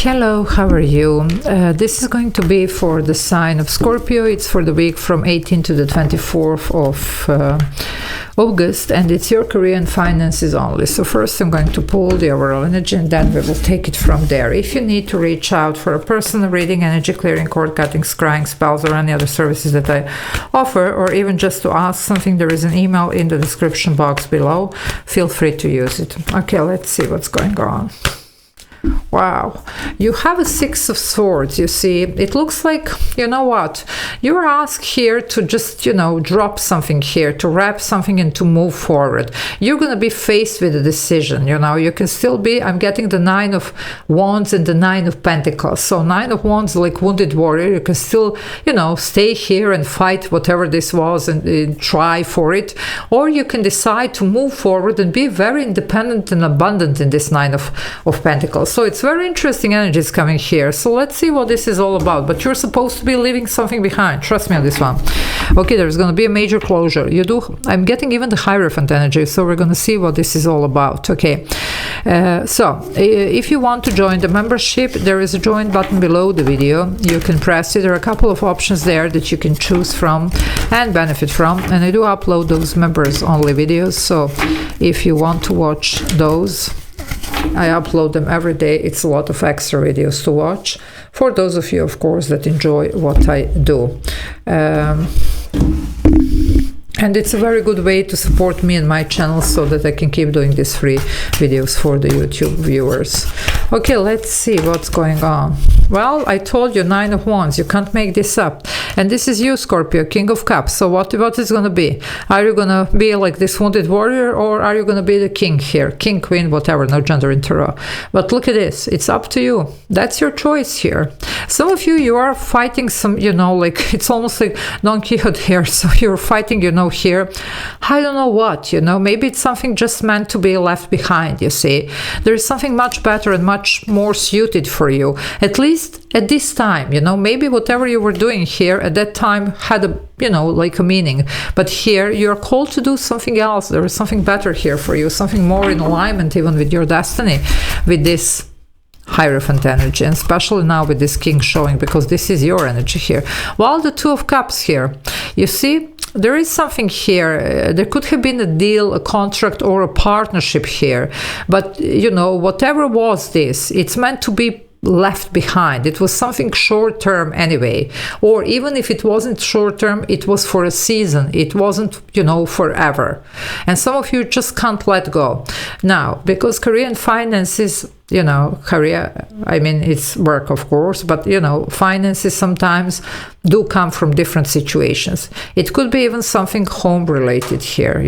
Hello, how are you? This is going to be for the sign of Scorpio. It's for the week from 18th to the 24th of August, and it's your career and finances only. So first I'm going to pull the overall energy, and then we will take it from there. If you need to reach out for a personal reading, energy clearing, cord cutting, scrying, spells, or any other services that I offer, or even just to ask something, there is an email in the description box below. Feel free to use it. Okay, let's see what's going on. Wow, you have a Six of Swords, you see. It looks like, you know what, you're asked here to just, drop something here, to wrap something and to move forward. You're going to be faced with a decision, you can still be, I'm getting the Nine of Wands and the Nine of Pentacles. So Nine of Wands, like wounded warrior, you can still, stay here and fight whatever this was and try for it. Or you can decide to move forward and be very independent and abundant in this Nine of Pentacles. So it's very interesting energies coming here. So let's see what this is all about. But you're supposed to be leaving something behind. Trust me on this one. Okay, there's going to be a major closure. I'm getting even the Hierophant energy. So we're going to see what this is all about. Okay. So if you want to join the membership, there is a join button below the video. You can press it. There are a couple of options there that you can choose from and benefit from. And I do upload those members only videos. So if you want to watch those, I upload them every day. It's a lot of extra videos to watch for those of you, of course, that enjoy what I do. And it's a very good way to support me and my channel so that I can keep doing these free videos for the YouTube viewers. Okay, let's see what's going on. Well, I told you, Nine of Wands. You can't make this up. And this is you, Scorpio, King of Cups. So what is going to be? Are you going to be like this wounded warrior, or are you going to be the king here? King, queen, whatever, no gender in tarot. But look at this. It's up to you. That's your choice here. Some of you are fighting some, like it's almost like Don Quixote here. So you're fighting, here. I don't know what, maybe it's something just meant to be left behind, you see. There is something much better and much more suited for you. At least at this time, maybe whatever you were doing here at that time had a, like a meaning. But here you're called to do something else. There is something better here for you, something more in alignment even with your destiny, with this Hierophant energy, and especially now with this king showing, because this is your energy here. While the Two of Cups here, you see, there is something here. There could have been a deal, a contract, or a partnership here. But, whatever was this, it's meant to be left behind. It was something short term anyway. Or even if it wasn't short term, it was for a season. It wasn't, forever. And some of you just can't let go. Now, because career and finances, career, I mean, it's work, of course, but, finances sometimes do come from different situations. It could be even something home related here,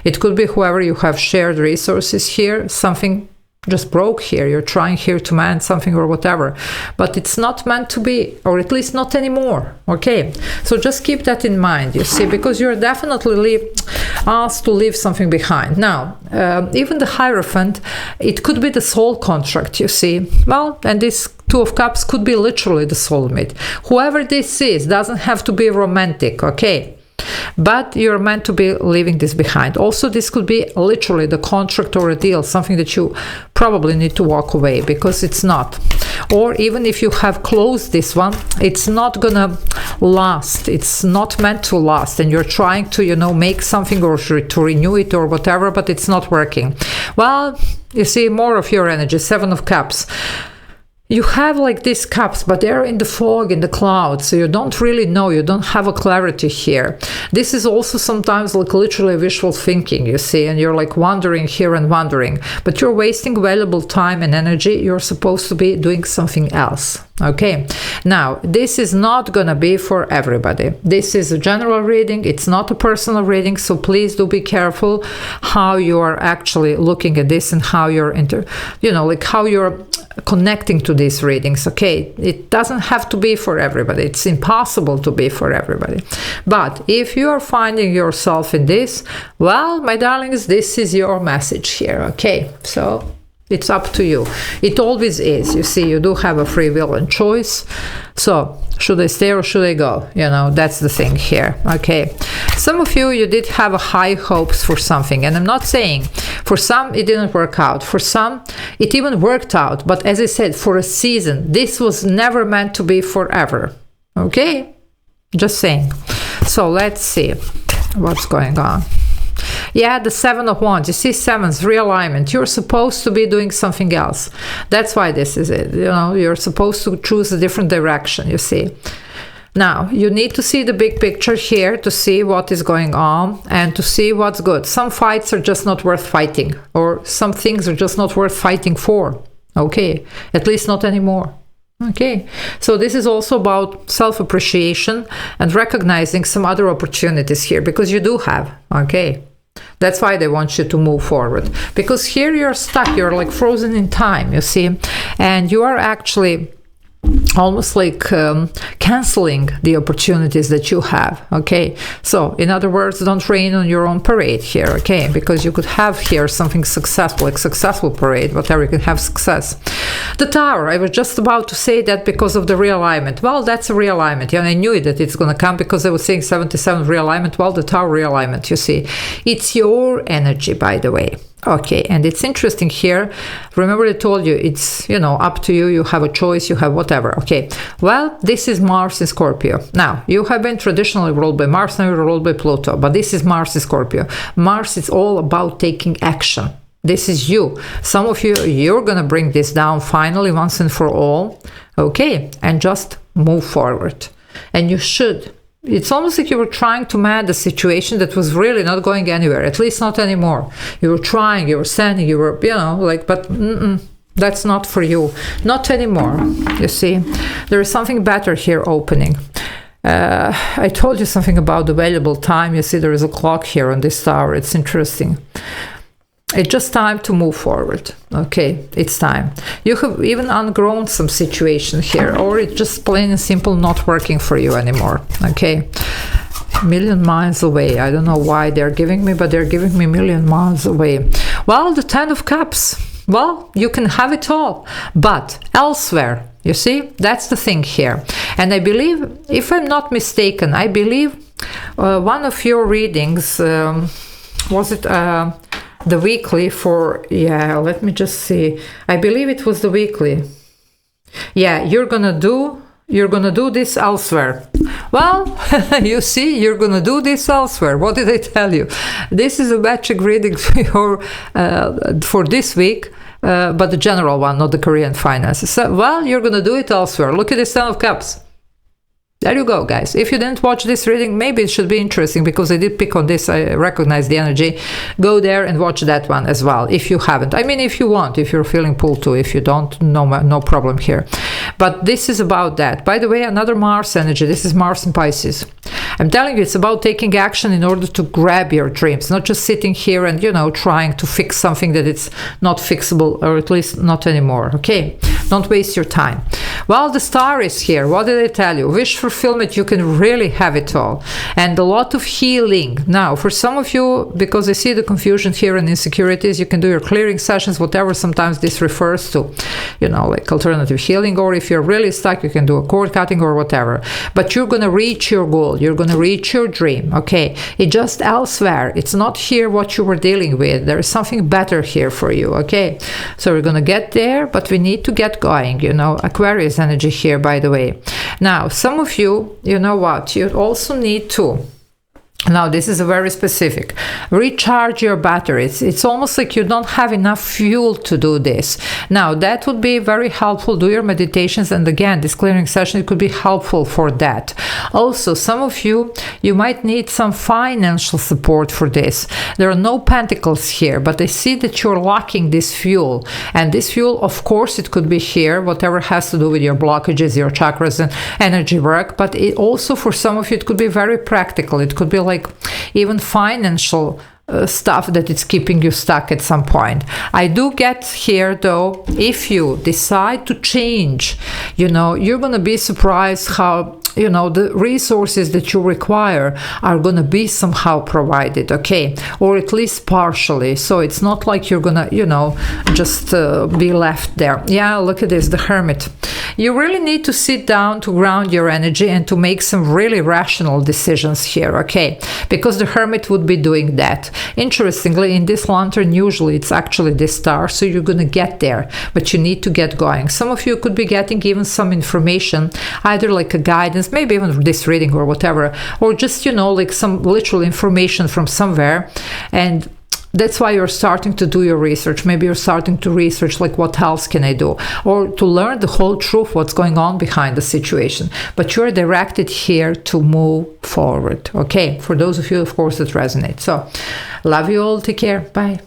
It could be whoever you have shared resources here, something just broke here. You're trying here to mend something or whatever, but it's not meant to be, or at least not anymore. Okay, so just keep that in mind, you see, because you're definitely asked to leave something behind. Now, even the Hierophant, it could be the soul contract, you see. Well, and this Two of Cups could be literally the soulmate. Whoever this is doesn't have to be romantic, okay? But you're meant to be leaving this behind. Also, this could be literally the contract or a deal, something that you probably need to walk away, because it's not. Or even if you have closed this one, it's not gonna last. It's not meant to last, and you're trying to, make something or to renew it or whatever, but it's not working. Well, you see, more of your energy, Seven of Cups. You have like these cups, but they're in the fog, in the clouds, so you don't really know, you don't have a clarity here. This is also sometimes like literally visual thinking, you see, and you're like wandering here and wandering, but you're wasting valuable time and energy. You're supposed to be doing something else. Okay, now this is not gonna be for everybody. This is a general reading, it's not a personal reading, so please do be careful how you are actually looking at this and how you're how you're connecting to these readings. Okay, it doesn't have to be for everybody. It's impossible to be for everybody. But if you are finding yourself in this, well, my darlings, this is your message here. Okay, so It's up to you. It always is. You see, you do have a free will and choice. So, should I stay or should I go? You know, that's the thing here. Okay. Some of you, you did have high hopes for something. And I'm not saying, for some, it didn't work out. For some, it even worked out. But as I said, for a season, this was never meant to be forever. Okay? Just saying. So, let's see what's going on. Yeah, the Seven of Wands. You see, sevens, realignment. You're supposed to be doing something else. That's why this is it. You know, you're supposed to choose a different direction, you see. Now, you need to see the big picture here to see what is going on and to see what's good. Some fights are just not worth fighting, or some things are just not worth fighting for. Okay, at least not anymore. Okay, so this is also about self-appreciation and recognizing some other opportunities here, because you do have, okay? That's why they want you to move forward, because here you're stuck, you're like frozen in time, you see, and you are actually almost like canceling the opportunities that you have. Okay, so in other words, don't rain on your own parade here. Okay, because you could have here something successful, like successful parade, whatever, you can have success. The Tower, I was just about to say that because of the realignment. Well, that's a realignment. Yeah, and I knew that it's going to come because I was saying 77 realignment. Well, the Tower realignment, you see, it's your energy, by the way. Okay, and it's interesting here. Remember I told you, it's, you know, up to you. You have a choice, you have whatever. Okay, well, this is Mars in Scorpio. Now, you have been traditionally ruled by Mars, now you're ruled by Pluto, but this is Mars in Scorpio. Mars is all about taking action. This is you. Some of you, you're going to bring this down finally once and for all. Okay, and just move forward. And you should. It's almost like you were trying to mend a situation that was really not going anywhere, at least not anymore. You were trying, you were standing, you were, you know, like, but that's not for you. Not anymore, you see. There is something better here opening. I told you something about the valuable time. You see, there is a clock here on this tower. It's interesting. It's just time to move forward. Okay, it's time. You have even outgrown some situation here, or it's just plain and simple not working for you anymore. Okay, million miles away. I don't know why they're giving me, but they're giving me million miles away. Well, the 10 of Cups. Well, you can have it all, but elsewhere. You see, that's the thing here. And I believe, if I'm not mistaken, I believe one of your readings, was it the weekly for, yeah, let me just see. I believe it was the weekly. Yeah, you're gonna do this elsewhere. Well, you see, you're gonna do this elsewhere. What did I tell you? This is a magic reading for this week, but the general one, not the Korean finances. So, well, you're gonna do it elsewhere. Look at this 10 of Cups. There you go, guys. If you didn't watch this reading, maybe it should be interesting, because I did pick on this. I recognize the energy. Go there and watch that one as well, if you haven't. I mean, if you want, if you're feeling pulled to. If you don't, no problem here. But this is about that. By the way, another Mars energy. This is Mars in Pisces. I'm telling you, it's about taking action in order to grab your dreams, not just sitting here and, you know, trying to fix something that it's not fixable, or at least not anymore. Okay, don't waste your time. Well, the Star is here. What did I tell you? Wish fulfillment, you can really have it all, and a lot of healing. Now, for some of you, because I see the confusion here and insecurities, you can do your clearing sessions, whatever sometimes this refers to, you know, like alternative healing, or if you're really stuck, you can do a cord cutting or whatever. But you're gonna reach your goal, you're gonna reach your dream. Okay, it's just elsewhere. It's not here what you were dealing with. There is something better here for you. Okay, so we're gonna get there, but we need to get going. You know, Aquarius energy here, by the way. Now, some of you, you know what, you also need to, now this is a very specific, recharge your batteries. It's almost like you don't have enough fuel to do this. Now, that would be very helpful. Do your meditations, and again, this clearing session, it could be helpful for that. Also, some of you, you might need some financial support for this. There are no pentacles here, but I see that you're lacking this fuel, and this fuel, of course, it could be here, whatever has to do with your blockages, your chakras and energy work, but it also, for some of you, it could be very practical. It could be like even financial stuff that it's keeping you stuck at some point. I do get here, though, if you decide to change, you know, you're gonna be surprised how you know, the resources that you require are going to be somehow provided, okay, or at least partially. So it's not like you're gonna, you know, just be left there. Yeah, look at this, the Hermit. You really need to sit down to ground your energy and to make some really rational decisions here, okay, because the Hermit would be doing that. Interestingly, in this lantern, usually it's actually the star, so you're gonna get there, but you need to get going. Some of you could be getting even some information, either like a guidance, maybe even this reading or whatever, or just, you know, like some literal information from somewhere, and that's why you're starting to do your research. Maybe you're starting to research like, what else can I do, or to learn the whole truth, what's going on behind the situation. But you're directed here to move forward, okay, for those of you, of course, that resonate. So love you all, take care, bye.